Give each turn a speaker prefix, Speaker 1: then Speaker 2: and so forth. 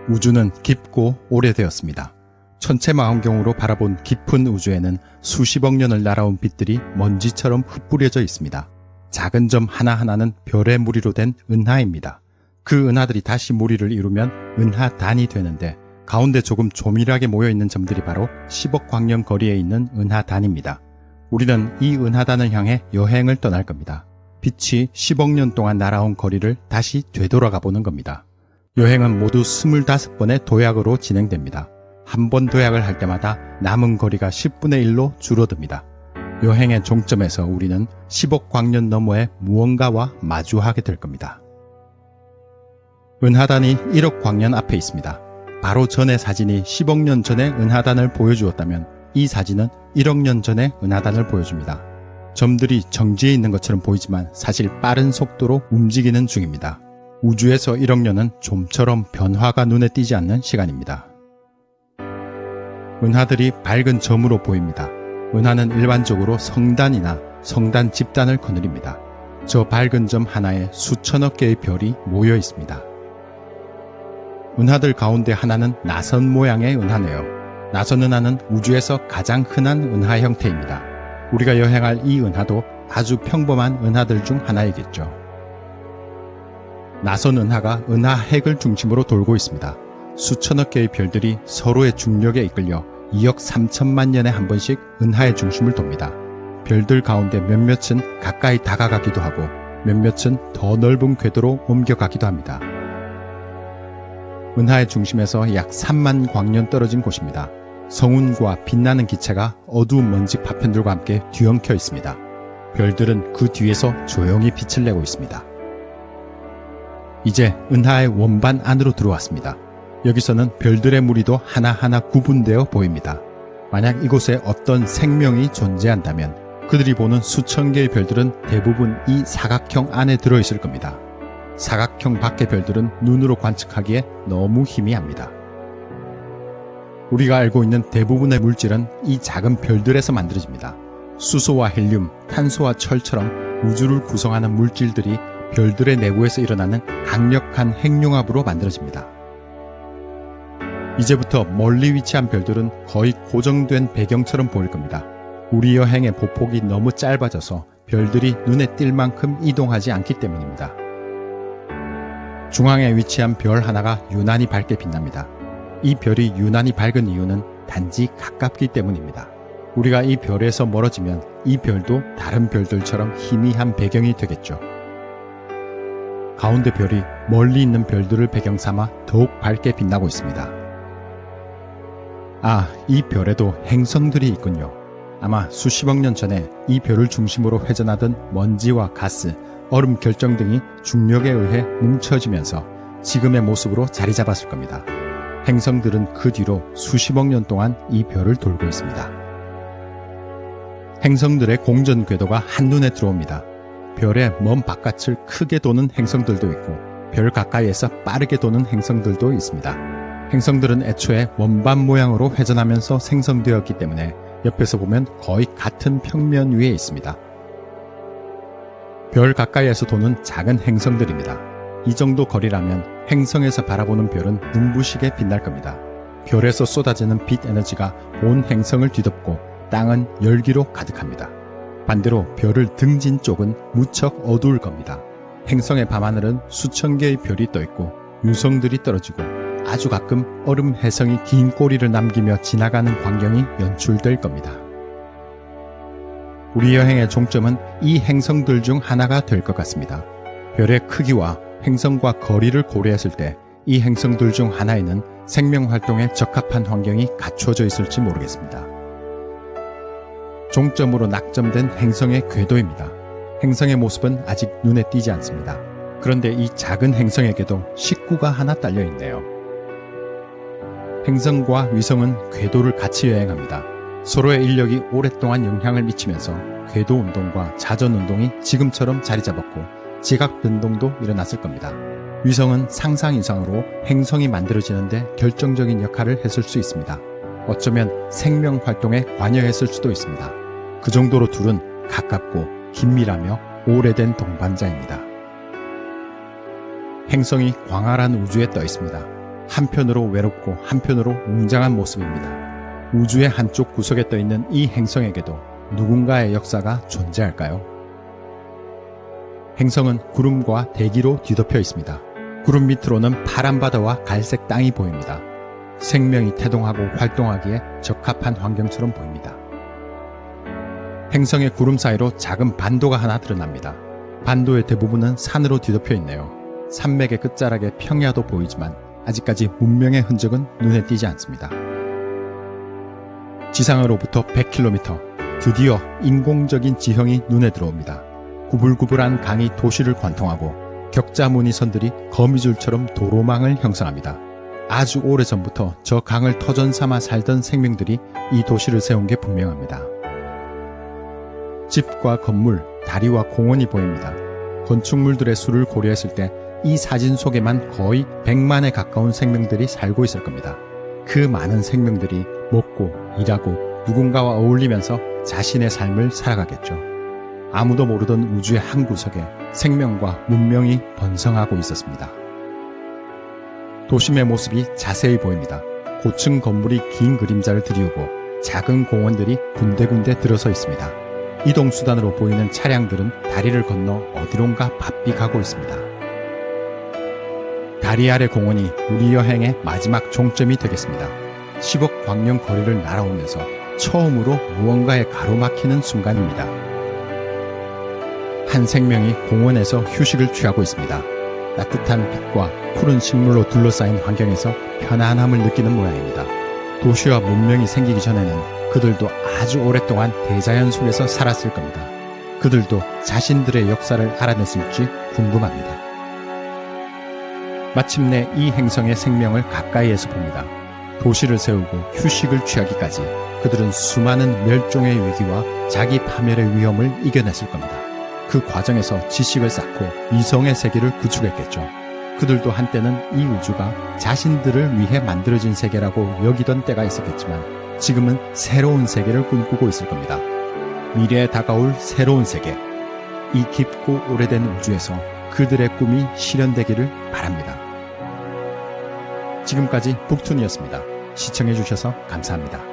Speaker 1: 우주는 깊고 오래되었습니다. 천체망원경으로 바라본 깊은 우주에는 수십억 년을 날아온 빛들이 먼지처럼 흩뿌려져 있습니다. 작은 점 하나하나는 별의 무리로 된 은하입니다. 그 은하들이 다시 무리를 이루면 은하단이 되는데 가운데 조금 조밀하게 모여있는 점들이 바로 10억 광년 거리에 있는 은하단입니다. 우리는 이 은하단을 향해 여행을 떠날 겁니다. 빛이 10억 년 동안 날아온 거리를 다시 되돌아가 보는 겁니다. 여행은 모두 25번의 도약으로 진행됩니다. 한 번 도약을 할 때마다 남은 거리가 10분의 1로 줄어듭니다. 여행의 종점에서 우리는 10억 광년 너머의 무언가와 마주하게 될 겁니다. 은하단이 1억 광년 앞에 있습니다. 바로 전의 사진이 10억 년 전의 은하단을 보여주었다면 이 사진은 1억 년 전의 은하단을 보여줍니다. 점들이 정지해 있는 것처럼 보이지만 사실 빠른 속도로 움직이는 중입니다. 우주에서 1억 년은 좀처럼 변화가 눈에 띄지 않는 시간입니다. 은하들이 밝은 점으로 보입니다. 은하는 일반적으로 성단이나 성단 집단을 거느립니다. 저 밝은 점 하나에 수천억 개의 별이 모여 있습니다. 은하들 가운데 하나는 나선 모양의 은하네요. 나선 은하는 우주에서 가장 흔한 은하 형태입니다. 우리가 여행할 이 은하도 아주 평범한 은하들 중 하나이겠죠. 나선 은하가 은하 핵을 중심으로 돌고 있습니다. 수천억 개의 별들이 서로의 중력에 이끌려 2억 3천만 년에 한 번씩 은하의 중심을 돕니다. 별들 가운데 몇몇은 가까이 다가가기도 하고 몇몇은 더 넓은 궤도로 옮겨가기도 합니다. 은하의 중심에서 약 3만 광년 떨어진 곳입니다. 성운과 빛나는 기체가 어두운 먼지 파편들과 함께 뒤엉켜 있습니다. 별들은 그 뒤에서 조용히 빛을 내고 있습니다. 이제 은하의 원반 안으로 들어왔습니다. 여기서는 별들의 무리도 하나하나 구분되어 보입니다. 만약 이곳에 어떤 생명이 존재한다면 그들이 보는 수천 개의 별들은 대부분 이 사각형 안에 들어있을 겁니다. 사각형 밖의 별들은 눈으로 관측하기에 너무 희미합니다. 우리가 알고 있는 대부분의 물질은 이 작은 별들에서 만들어집니다. 수소와 헬륨, 탄소와 철처럼 우주를 구성하는 물질들이 별들의 내부에서 일어나는 강력한 핵융합으로 만들어집니다. 이제부터 멀리 위치한 별들은 거의 고정된 배경처럼 보일 겁니다. 우리 여행의 보폭이 너무 짧아져서 별들이 눈에 띌 만큼 이동하지 않기 때문입니다. 중앙에 위치한 별 하나가 유난히 밝게 빛납니다. 이 별이 유난히 밝은 이유는 단지 가깝기 때문입니다. 우리가 이 별에서 멀어지면 이 별도 다른 별들처럼 희미한 배경이 되겠죠. 가운데 별이 멀리 있는 별들을 배경 삼아 더욱 밝게 빛나고 있습니다. 이 별에도 행성들이 있군요. 아마 수십억 년 전에 이 별을 중심으로 회전하던 먼지와 가스, 얼음 결정 등이 중력에 의해 뭉쳐지면서 지금의 모습으로 자리 잡았을 겁니다. 행성들은 그 뒤로 수십억 년 동안 이 별을 돌고 있습니다. 행성들의 공전 궤도가 한눈에 들어옵니다. 별의 먼 바깥을 크게 도는 행성들도 있고 별 가까이에서 빠르게 도는 행성들도 있습니다. 행성들은 애초에 원반 모양으로 회전하면서 생성되었기 때문에 옆에서 보면 거의 같은 평면 위에 있습니다. 별 가까이에서 도는 작은 행성들입니다. 이 정도 거리라면 행성에서 바라보는 별은 눈부시게 빛날 겁니다. 별에서 쏟아지는 빛 에너지가 온 행성을 뒤덮고 땅은 열기로 가득합니다. 반대로 별을 등진 쪽은 무척 어두울 겁니다. 행성의 밤하늘은 수천 개의 별이 떠있고 유성들이 떨어지고 아주 가끔 얼음 혜성이 긴 꼬리를 남기며 지나가는 광경이 연출될 겁니다. 우리 여행의 종점은 이 행성들 중 하나가 될 것 같습니다. 별의 크기와 행성과 거리를 고려했을 때 이 행성들 중 하나에는 생명활동에 적합한 환경이 갖춰져 있을지 모르겠습니다. 종점으로 낙점된 행성의 궤도입니다. 행성의 모습은 아직 눈에 띄지 않습니다. 그런데 이 작은 행성에게도 식구가 하나 딸려있네요. 행성과 위성은 궤도를 같이 여행합니다. 서로의 인력이 오랫동안 영향을 미치면서 궤도 운동과 자전 운동이 지금처럼 자리 잡았고 지각 변동도 일어났을 겁니다. 위성은 상상 이상으로 행성이 만들어지는데 결정적인 역할을 했을 수 있습니다. 어쩌면 생명 활동에 관여했을 수도 있습니다. 그 정도로 둘은 가깝고 긴밀하며 오래된 동반자입니다. 행성이 광활한 우주에 떠 있습니다. 한편으로 외롭고 한편으로 웅장한 모습입니다. 우주의 한쪽 구석에 떠있는 이 행성에게도 누군가의 역사가 존재할까요? 행성은 구름과 대기로 뒤덮여 있습니다. 구름 밑으로는 파란 바다와 갈색 땅이 보입니다. 생명이 태동하고 활동하기에 적합한 환경처럼 보입니다. 행성의 구름 사이로 작은 반도가 하나 드러납니다. 반도의 대부분은 산으로 뒤덮여 있네요. 산맥의 끝자락에 평야도 보이지만 아직까지 문명의 흔적은 눈에 띄지 않습니다. 지상으로부터 100km, 드디어 인공적인 지형이 눈에 들어옵니다. 구불구불한 강이 도시를 관통하고 격자 무늬선들이 거미줄처럼 도로망을 형성합니다. 아주 오래전부터 저 강을 터전 삼아 살던 생명들이 이 도시를 세운 게 분명합니다. 집과 건물, 다리와 공원이 보입니다. 건축물들의 수를 고려했을 때 이 사진 속에만 거의 100만에 가까운 생명들이 살고 있을 겁니다. 그 많은 생명들이 먹고 일하고 누군가와 어울리면서 자신의 삶을 살아가겠죠. 아무도 모르던 우주의 한 구석에 생명과 문명이 번성하고 있었습니다. 도심의 모습이 자세히 보입니다. 고층 건물이 긴 그림자를 들이우고 작은 공원들이 군데군데 들어서 있습니다. 이동수단으로 보이는 차량들은 다리를 건너 어디론가 바삐 가고 있습니다. 다리 아래 공원이 우리 여행의 마지막 종점이 되겠습니다. 10억 광년 거리를 날아오면서 처음으로 무언가에 가로막히는 순간입니다. 한 생명이 공원에서 휴식을 취하고 있습니다. 따뜻한 빛과 푸른 식물로 둘러싸인 환경에서 편안함을 느끼는 모양입니다. 도시와 문명이 생기기 전에는 그들도 아주 오랫동안 대자연 속에서 살았을 겁니다. 그들도 자신들의 역사를 알아냈을지 궁금합니다. 마침내 이 행성의 생명을 가까이에서 봅니다. 도시를 세우고 휴식을 취하기까지 그들은 수많은 멸종의 위기와 자기 파멸의 위험을 이겨냈을 겁니다. 그 과정에서 지식을 쌓고 이성의 세계를 구축했겠죠. 그들도 한때는 이 우주가 자신들을 위해 만들어진 세계라고 여기던 때가 있었겠지만 지금은 새로운 세계를 꿈꾸고 있을 겁니다. 미래에 다가올 새로운 세계. 이 깊고 오래된 우주에서 그들의 꿈이 실현되기를 바랍니다. 지금까지 북툰이었습니다. 시청해주셔서 감사합니다.